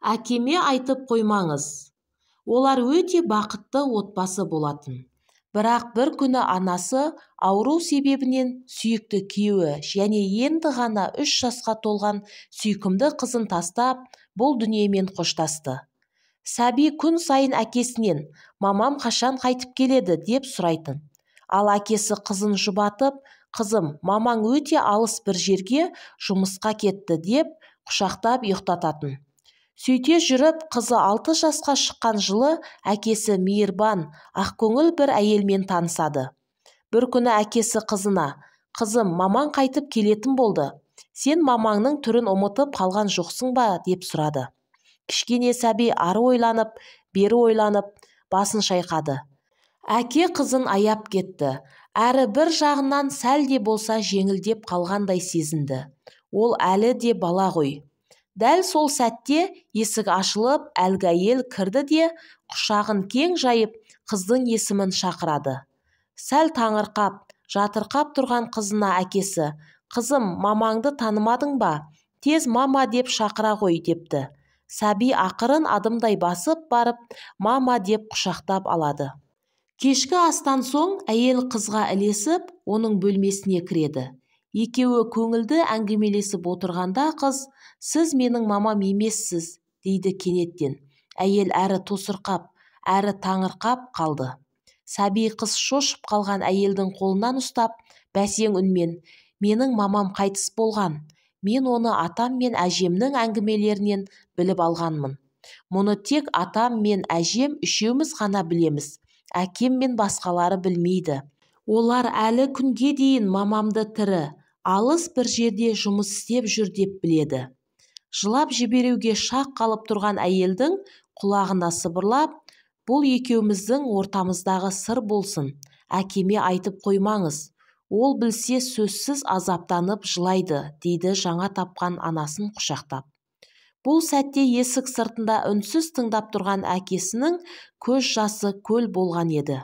Әкеме айтып қоймаңыз. Олар өте бақытты отбасы болатын. Бірақ бір күні анасы ауру себебінен сүйікті күйеуі және енді ғана 3 жасқа толған сүйкімді қызын тастап, бұл дүниемен қоштасты. Сәби күн сайын әкесінен «Мамам қашан қайтып келеді?» деп сұрайтын. Ал әкесі қызын жұбатып, «Қызым, мамаң өте алыс бір жерге жұмысқа кетті» деп құшақтап ұйықтататын. Сөйте жүріп, қызы 6 жасқа шыққан жылы әкесі мейірбан, ақкөңіл бір әйелмен танысады. Бір күні әкесі қызына: «Қызым, мамаң қайтып келетін болды. Сен мамаңның түрін ұмытып қалған жоқсың ба?» деп сұрады. Кішкене сәби ары ойланып, бері ойланып, басын шайқады. Әке қызын аяп кетті. Әрі бір жағынан сәл де болса жеңілдеп қалғандай сезінді. Ол әлі де бала ғой. Дәл сол сәтте есік ашылып, әлгі әйел кірді де, құшағын кең жайып, қыздың есімін шақырады. Сәл таңырқап, жатырқап тұрған қызына әкесі: «Қызым, мамаңды танымадың ба? Тез мама деп шақыра ғой» депті. Сәби ақырын адымдай басып барып, «Мама» деп құшақтап алады. Кешкі астан соң әйел қызға ілесіп, оның бөлмесіне кіреді. Екеуі көңілді әңгімелесіп отырғанда қыз: «Сіз менің мамам емессіз» дейді кенеттен. Әйел әрі тосырқап, әрі таңырқап қалды. Сәби қыз шошып қалған әйелдің қолынан ұстап, бәсең үнмен: «Менің мамам қайтыс болған. Мен оны атам мен әжемнің әңгімелерінен біліп алғанмын. Мұны тек атам мен әжем үшеуміз ғана білеміз. Әкем мен басқалары білмейді. Олар әлі күнге дейін мамамды тірі, алыс бір жерде жұмыс істеп жүр деп біледі». Жылап жіберуге шақ қалып тұрған әйелдің құлағына сыбырлап: «Бұл екеуміздің ортамыздағы сыр болсын. Әкеме айтып қоймаңыз. Ол білсе сөзсіз азаптанып жылайды» дейді жаңа тапқан анасын құшақтап. Бұл сәтте есік сыртында үнсіз тыңдап тұрған әкесінің көз жасы көл болған еді.